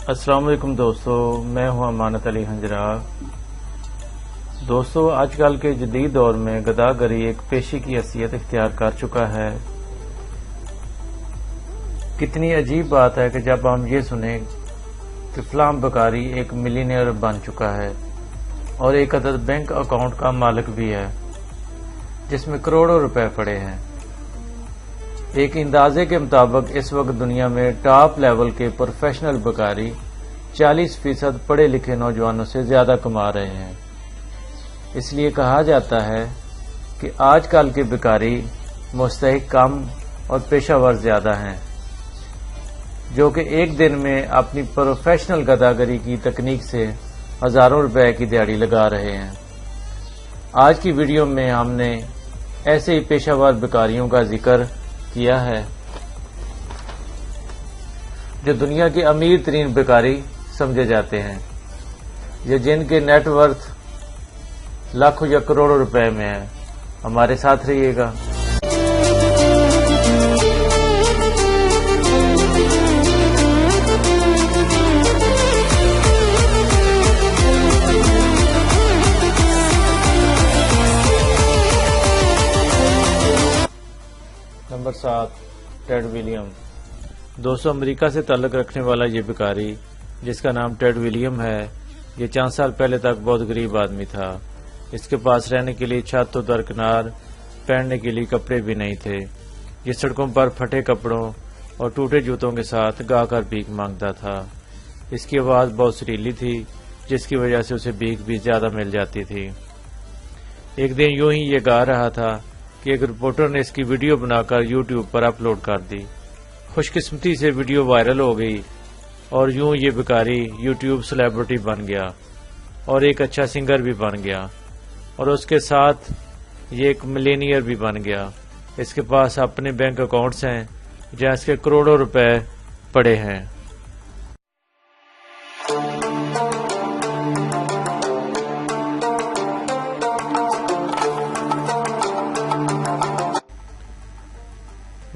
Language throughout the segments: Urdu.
السلام علیکم دوستو، میں ہوں امانت علی ہنجرا۔ دوستو، آج کل کے جدید دور میں گداگری ایک پیشے کی حیثیت اختیار کر چکا ہے۔ کتنی عجیب بات ہے کہ جب ہم یہ سنیں کہ فلاں بکاری ایک ملینئر بن چکا ہے اور ایک عدد بینک اکاؤنٹ کا مالک بھی ہے جس میں کروڑوں روپے پڑے ہیں۔ ایک اندازے کے مطابق اس وقت دنیا میں ٹاپ لیول کے پروفیشنل بکاری 40% پڑھے لکھے نوجوانوں سے زیادہ کما رہے ہیں۔ اس لیے کہا جاتا ہے کہ آج کل کے بکاری مستحق کم اور پیشہ ور زیادہ ہیں، جو کہ ایک دن میں اپنی پروفیشنل گداگری کی تکنیک سے ہزاروں روپے کی دیہڑی لگا رہے ہیں۔ آج کی ویڈیو میں ہم نے ایسے ہی پیشہ ور بکاریوں کا ذکر کیا ہے جو دنیا کے امیر ترین بکاری سمجھے جاتے ہیں، یا جن کے نیٹ ورتھ لاکھوں یا کروڑوں روپے میں ہے۔ ہمارے ساتھ رہیے گا۔ Number 7، ٹیڈ William. دوستو، امریکہ سے تعلق رکھنے والا یہ بکاری جس کا نام ٹیڈ ولیم ہے، یہ چند سال پہلے تک بہت غریب آدمی تھا۔ اس کے پاس رہنے کے لیے چھت و درکنار، پہننے کے لیے کپڑے بھی نہیں تھے۔ یہ سڑکوں پر پھٹے کپڑوں اور ٹوٹے جوتوں کے ساتھ گا کر بھیک مانگتا تھا۔ اس کی آواز بہت سریلی تھی، جس کی وجہ سے اسے بھیک بھی زیادہ مل جاتی تھی۔ ایک دن یوں ہی یہ گا رہا تھا کہ ایک رپورٹر نے اس کی ویڈیو بنا کر یوٹیوب پر اپلوڈ کر دی۔ خوش قسمتی سے ویڈیو وائرل ہو گئی اور یوں یہ بکاری یوٹیوب سیلیبریٹی بن گیا اور ایک اچھا سنگر بھی بن گیا، اور اس کے ساتھ یہ ایک ملینئر بھی بن گیا۔ اس کے پاس اپنے بینک اکاؤنٹس ہیں جہاں اس کے کروڑوں روپے پڑے ہیں۔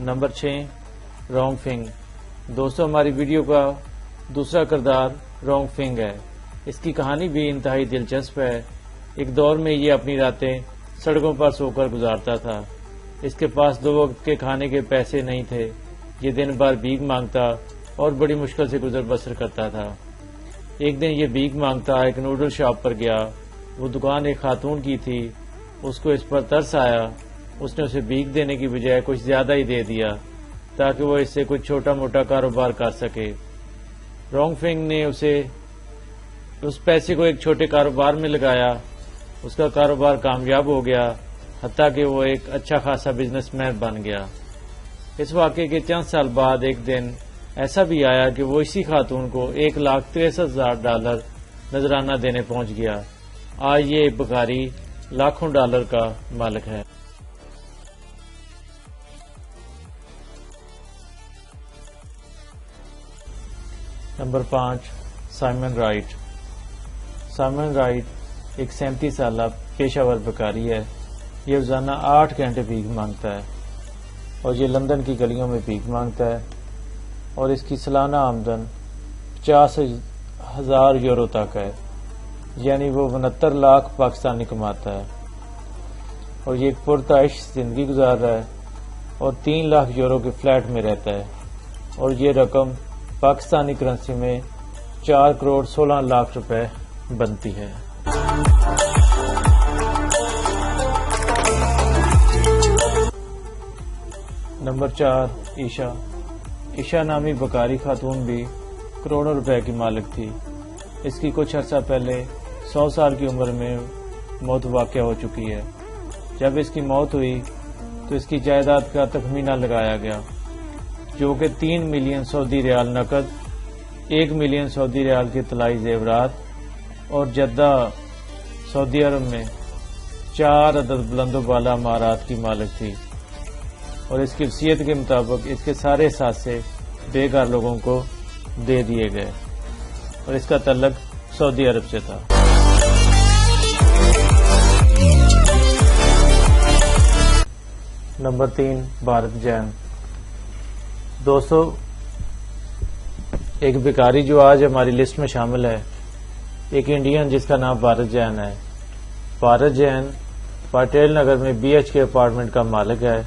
نمبر 6، رونگ فنگ۔ دوستو، ہماری ویڈیو کا دوسرا کردار رونگ فنگ ہے۔ اس کی کہانی بھی انتہائی دلچسپ ہے۔ ایک دور میں یہ اپنی راتیں سڑکوں پر سو کر گزارتا تھا۔ اس کے پاس 2 وقت کے کھانے کے پیسے نہیں تھے۔ یہ دن بھر بھیک مانگتا اور بڑی مشکل سے گزر بسر کرتا تھا۔ ایک دن یہ بھیک مانگتا ایک نوڈل شاپ پر گیا۔ وہ دکان ایک خاتون کی تھی۔ اس کو اس پر ترس آیا۔ اس نے اسے بھیک دینے کی بجائے کچھ زیادہ ہی دے دیا تاکہ وہ اس سے کچھ چھوٹا موٹا کاروبار کر سکے۔ رونگ فنگ نے اس پیسے کو ایک چھوٹے کاروبار میں لگایا۔ اس کا کاروبار کامیاب ہو گیا، حتیٰ کہ وہ ایک اچھا خاصا بزنس مین بن گیا۔ اس واقعے کے چند سال بعد ایک دن ایسا بھی آیا کہ وہ اسی خاتون کو $1,63,000 نذرانہ دینے پہنچ گیا۔ آج یہ بکاری لاکھوں ڈالر کا مالک ہے۔ Number 5، Simon right. Simon right ایک 37 سالہ پیشہ ور بکاری ہے۔ یہ روزانہ 8 گھنٹے بھیک مانگتا ہے اور یہ لندن کی گلیوں میں بھیک مانگتا ہے، اور اس کی سالانہ آمدن 50,000 یورو تک ہے، یعنی وہ 69 لاکھ پاکستانی کماتا ہے، اور یہ ایک پرتعیش زندگی گزار رہا ہے اور 3 لاکھ یورو کے فلیٹ میں رہتا ہے، اور یہ رقم پاکستانی کرنسی میں 4 کروڑ 16 لاکھ روپے بنتی ہے۔ نمبر 4، عیشا۔ عیشا نامی بکاری خاتون بھی کروڑوں روپے کی مالک تھی۔ اس کی کچھ عرصہ پہلے 100 سال کی عمر میں موت واقع ہو چکی ہے۔ جب اس کی موت ہوئی تو اس کی جائیداد کا تخمینہ لگایا گیا، جو کہ 3 ملین سعودی ریال نقد، 1 ملین سعودی ریال کے طلائی زیورات اور جدہ سعودی عرب میں 4 عدد بلند و بالا عمارات کی مالک تھی، اور اس کی وصیت کے مطابق اس کے سارے اثاثے بے گھر لوگوں کو دے دیے گئے، اور اس کا تعلق سعودی عرب سے تھا۔ نمبر 3 بھارت جین۔ دوستو، ایک بھکاری جو آج ہماری لسٹ میں شامل ہے، ایک انڈین جس کا نام بھارت جین ہے۔ بھارت جین پٹیل نگر میں BHK اپارٹمنٹ کا مالک ہے۔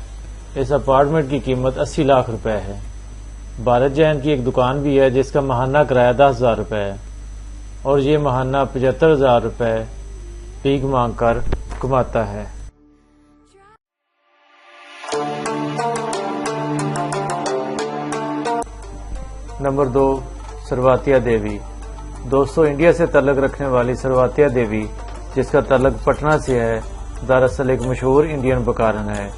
اس اپارٹمنٹ کی قیمت 80 لاکھ روپے ہے۔ بھارت جین کی ایک دکان بھی ہے جس کا ماہانہ کرایہ 10,000 روپے ہے، اور یہ ماہانہ 75,000 روپے بھیک مانگ کر کماتا ہے۔ نمبر 2 سرواتیہ دیوی۔ دوستو، انڈیا سے تعلق رکھنے والی سرواتیہ دیوی، جس کا تعلق پٹنہ سے ہے، دراصل ایک مشہور انڈین بکارن ہے۔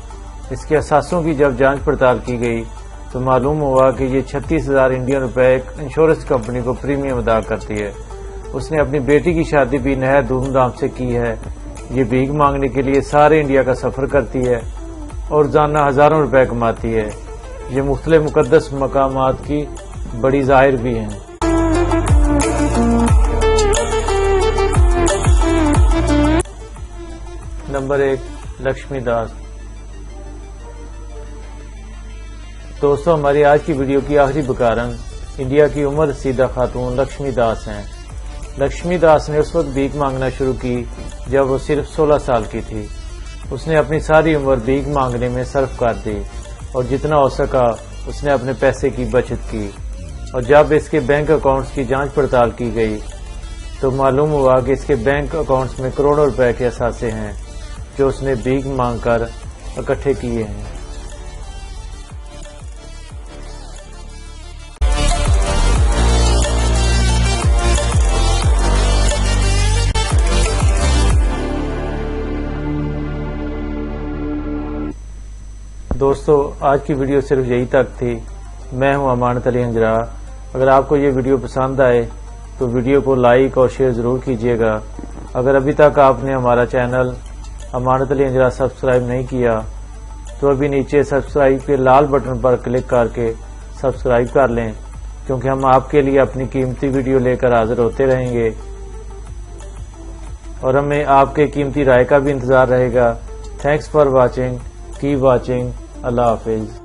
اس کے اثاثوں کی جب جانچ پڑتال کی گئی تو معلوم ہوا کہ یہ 36,000 انڈین روپے ایک انشورنس کمپنی کو پریمیم ادا کرتی ہے۔ اس نے اپنی بیٹی کی شادی بھی نہایت دھوم دھام سے کی ہے۔ یہ بھیک مانگنے کے لیے سارے انڈیا کا سفر کرتی ہے اور روزانہ ہزاروں روپے کماتی ہے۔ یہ مختلف مقدس مقامات کی بڑی ظاہر بھی ہیں۔ نمبر 1 لکشمی داس۔ دوستو، ہماری آج کی ویڈیو کی آخری بکارن انڈیا کی عمر رسیدہ خاتون لکشمی داس ہیں۔ لکشمی داس نے اس وقت بھیک مانگنا شروع کی جب وہ صرف 16 سال کی تھی۔ اس نے اپنی ساری عمر بھیک مانگنے میں صرف کر دی، اور جتنا ہو سکا اس نے اپنے پیسے کی بچت کی۔ اور جب اس کے بینک اکاؤنٹس کی جانچ پڑتال کی گئی تو معلوم ہوا کہ اس کے بینک اکاؤنٹس میں کروڑوں روپے کے اثاثے ہیں جو اس نے بھیک مانگ کر اکٹھے کیے ہیں۔ دوستو، آج کی ویڈیو صرف یہی تک تھی۔ میں ہوں امانت علی ہنجرا۔ اگر آپ کو یہ ویڈیو پسند آئے تو ویڈیو کو لائک اور شیئر ضرور کیجیے گا۔ اگر ابھی تک آپ نے ہمارا چینل امانت علی ہنجرا سبسکرائب نہیں کیا تو ابھی نیچے سبسکرائب کے لال بٹن پر کلک کر کے سبسکرائب کر لیں، کیونکہ ہم آپ کے لیے اپنی قیمتی ویڈیو لے کر حاضر ہوتے رہیں گے، اور ہمیں آپ کے قیمتی رائے کا بھی انتظار رہے گا۔ Thanks for watching, keep watching, اللہ حافظ۔